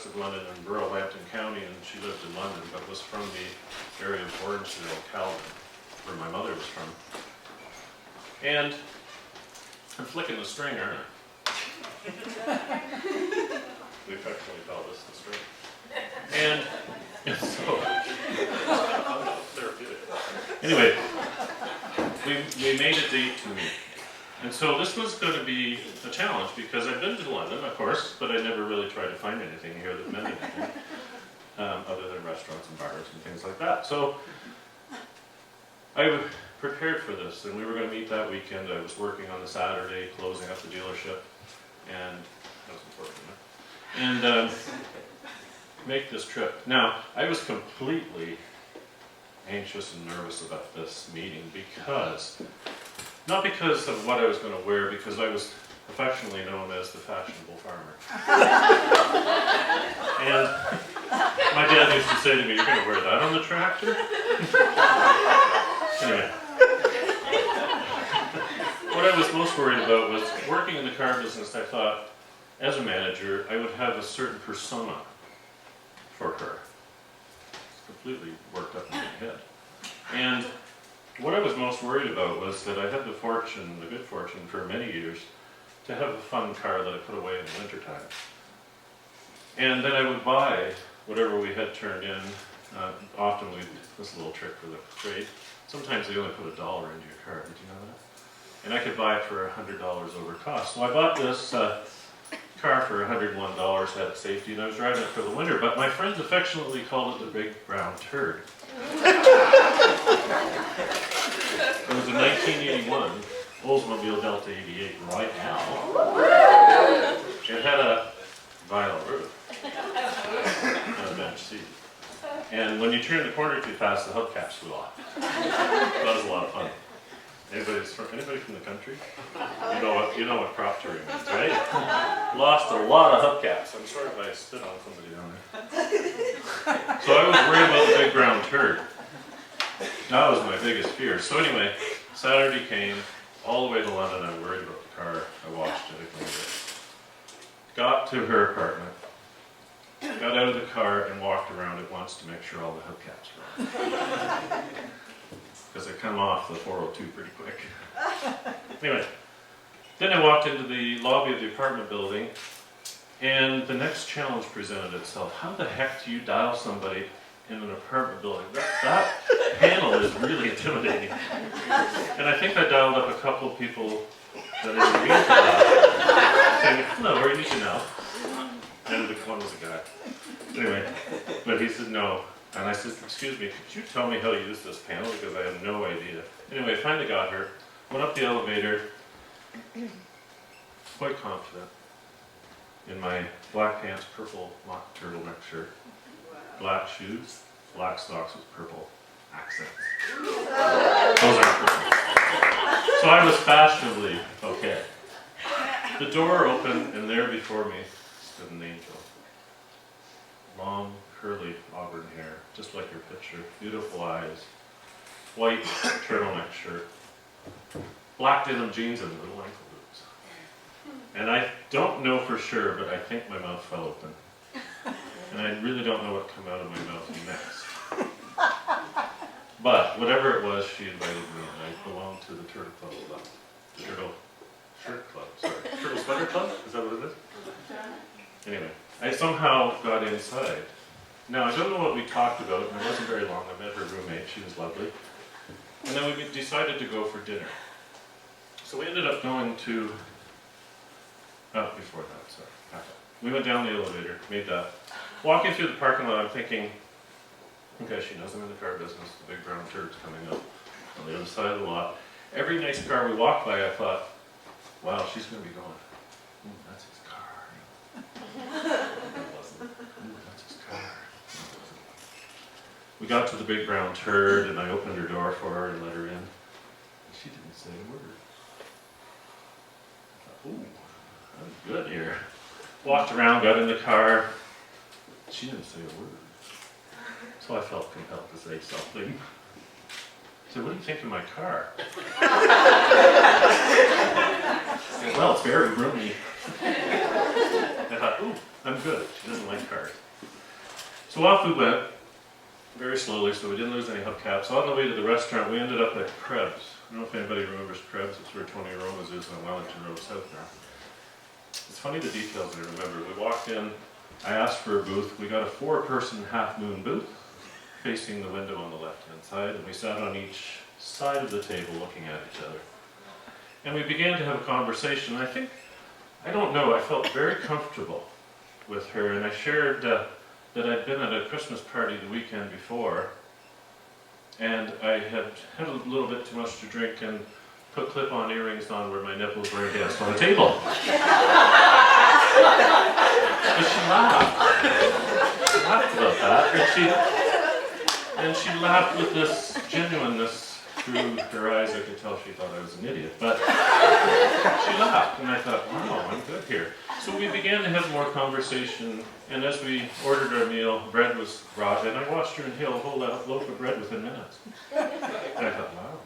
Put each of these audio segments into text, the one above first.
west of London in rural Lambton County, and she lived in London, but was from the area of Orangeville, Calvin, where my mother was from. And I'm flicking the string, aren't I? We affectionately call this the string. And so, therapeutic. Anyway, we made a date to meet. And so this was going to be a challenge because I'd been to London, of course, but I never really tried to find anything here that meant anything, other than restaurants and bars and things like that. So I prepared for this, and we were going to meet that weekend. I was working on the Saturday, closing up the dealership, and that was important, and make this trip. Now, I was completely anxious and nervous about this meeting because, not because of what I was going to wear, because I was affectionately known as the fashionable farmer. And my dad used to say to me, "You're going to wear that on the tractor?" Anyway, what I was most worried about was working in the car business. I thought, as a manager, I would have a certain persona for her. It's completely worked up in my head. And what I was most worried about was that I had the good fortune for many years, to have a fun car that I put away in the wintertime. And then I would buy whatever we had turned in. Often this little trick for the trade. Sometimes they only put $1 into your car, did you know that? And I could buy it for $100 over cost. So I bought this car for $101, had it safety, and I was driving it for the winter, but my friends affectionately called it the big brown turd. It was a 1981 Oldsmobile Delta 88 right now. It had a vinyl roof and a bench seat. And when you turn the corner too fast, the hubcaps flew off. That was a lot of fun. Anybody from the country? You know what crop touring means, right? Lost a lot of hubcaps. I'm sorry if I spit on somebody down there. So I was worried about the big brown turd. That was my biggest fear. So anyway, Saturday came, all the way to London. I worried about the car. I washed it, I cleaned it. Got to her apartment. Got out of the car and walked around it once to make sure all the hubcaps were on. Because I come off the 402 pretty quick. Anyway, then I walked into the lobby of the apartment building, and the next challenge presented itself. How the heck do you dial somebody in an apartment building? That panel is really intimidating. And I think I dialed up a couple of people that I didn't mean to dial, saying, "Hello, where are you now?" And the one was a guy. Anyway, but he said no. And I said, "Excuse me, could you tell me how to use this panel? Because I have no idea." Anyway, I finally got her, went up the elevator, quite confident, in my black pants, purple mock turtleneck shirt, black shoes, black socks with purple accents. Those are purple. So I was fashionably okay. The door opened, and there before me stood an angel. Long, curly auburn hair, just like your picture, beautiful eyes, white turtleneck shirt, black denim jeans and little ankle boots. And I don't know for sure, but I think my mouth fell open. And I really don't know what came out of my mouth next. But whatever it was, she invited me, and I belonged to the Turtle Club. The Turtle Shirt Club, sorry. Turtle Sweater Club? Is that what it is? Anyway, I somehow got inside. Now, I don't know what we talked about, and it wasn't very long. I met her roommate, she was lovely. And then we decided to go for dinner. So we ended up going to, before that, sorry, back up. We went down the elevator, made that. Walking through the parking lot, I'm thinking, okay, she knows I'm in the car business, the big brown turd's coming up on the other side of the lot. Every nice car we walked by, I thought, wow, she's going to be going, that's his car. It wasn't. That's his car. We got to the big brown turd, and I opened her door for her and let her in. And she didn't say a word. I thought, ooh, that's good here. Walked around, got in the car. She didn't say a word. So I felt compelled to say something. I said, "What do you think of my car?" I said, "Well, it's very roomy." I thought, ooh, I'm good. She doesn't like cars. So off we went, very slowly, so we didn't lose any hubcaps. On the way to the restaurant, we ended up at Krebs. I don't know if anybody remembers Krebs. It's where Tony Roma's is on Wellington Road South now. It's funny the details I remember. We walked in, I asked for a booth. We got a 4-person Half Moon booth facing the window on the left-hand side, and we sat on each side of the table looking at each other. And we began to have a conversation. I don't know, I felt very comfortable with her, and I shared that I'd been at a Christmas party the weekend before, and I had had a little bit too much to drink and put clip-on earrings on where my nipples were against on the table. But she laughed. She laughed about that, and she laughed with this genuineness. Through her eyes, I could tell she thought I was an idiot, but she laughed, and I thought, wow, I'm good here. So we began to have more conversation, and as we ordered our meal, bread was brought, and I watched her inhale a whole loaf of bread within minutes. And I thought, wow.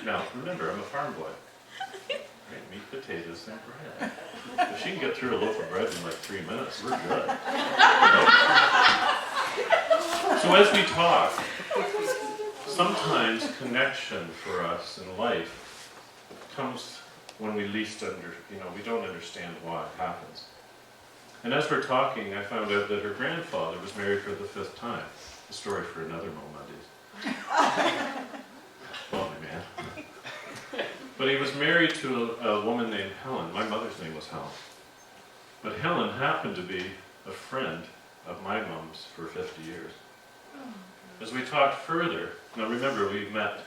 Now, remember, I'm a farm boy. Right? Meat, potatoes, and bread. If she can get through a loaf of bread in like 3 minutes, we're good. Right? So as we talk, sometimes connection for us in life comes when we least we don't understand why it happens. And as we're talking, I found out that her grandfather was married for the 5th time. A story for another MoMondays. Lovely man. But he was married to a woman named Helen. My mother's name was Helen. But Helen happened to be a friend of my mom's for 50 years. As we talked further, now remember we met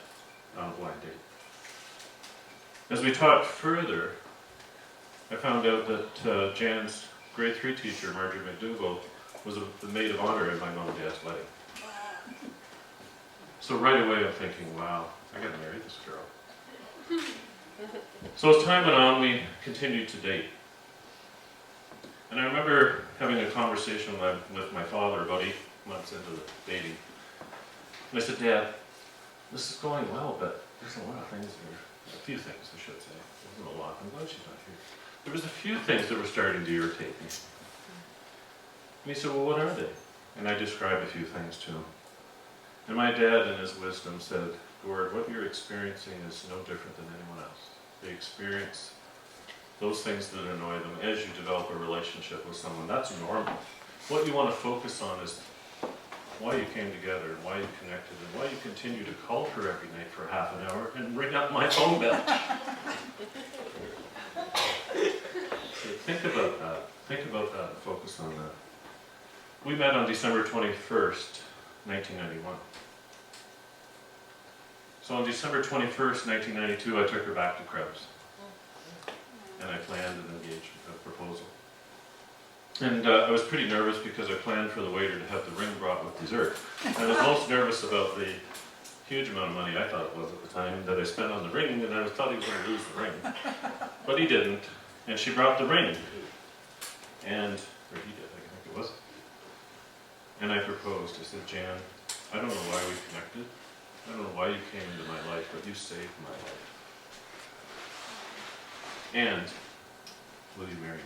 on a blind date. As we talked further, I found out that Jan's grade 3 teacher, Marjorie McDougall, was the maid of honor at my mom and dad's wedding. So right away I'm thinking, wow, I gotta marry this girl. So as time went on, we continued to date. And I remember having a conversation with my father about 8 months into the dating. And I said, Dad, this is going well, but there's a lot of things here. A few things, I should say. There wasn't a lot. I'm glad she's not here. There was a few things that were starting to irritate me. And he said, well, what are they? And I described a few things to him. And my dad, in his wisdom, said, Gord, what you're experiencing is no different than anyone else. They experience those things that annoy them as you develop a relationship with someone. That's normal. What you want to focus on is why you came together, and why you connected, and why you continue to call her every night for half an hour and ring up my phone bell. So think about that. Think about that and focus on that. We met on December 21st, 1991. So on December 21st, 1992, I took her back to Krebs. And I planned an engagement, a proposal. And I was pretty nervous because I planned for the waiter to have the ring brought with dessert. I was most nervous about the huge amount of money I thought it was at the time that I spent on the ring, and I thought he was going to lose the ring. But he didn't, and she brought the ring. And, or he did, I think it was. And I proposed. I said, Jan, I don't know why we connected. I don't know why you came into my life, but you saved my life. And will you marry me?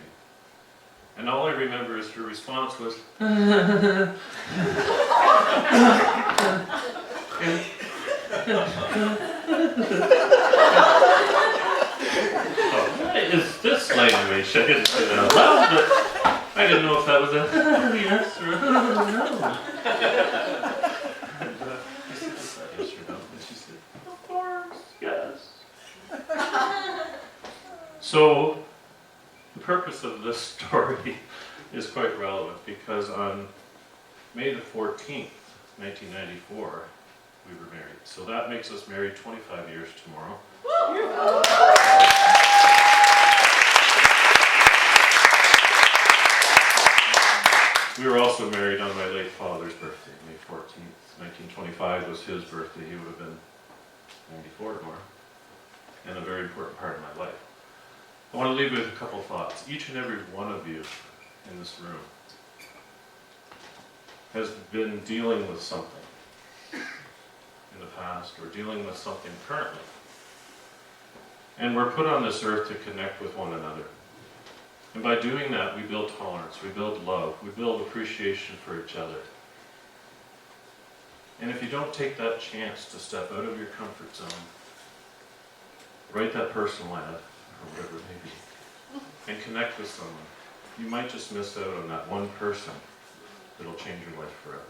And all I remember is her response was, oh, what is this language? I didn't say that out loud, but I didn't know if that was a yes or a no. And I said, is that yes or no? And she said, of course, yes. So, the purpose of this story is quite relevant because on May the 14th, 1994, we were married. So that makes us married 25 years tomorrow. We were also married on my late father's birthday, May 14th, 1925 was his birthday. He would have been 94 tomorrow, and a very important part of my life. I want to leave you with a couple thoughts. Each and every one of you in this room has been dealing with something in the past or dealing with something currently. And we're put on this earth to connect with one another. And by doing that, we build tolerance, we build love, we build appreciation for each other. And if you don't take that chance to step out of your comfort zone, write that personal ad, or whatever it may be, and connect with someone, you might just miss out on that one person that'll change your life forever.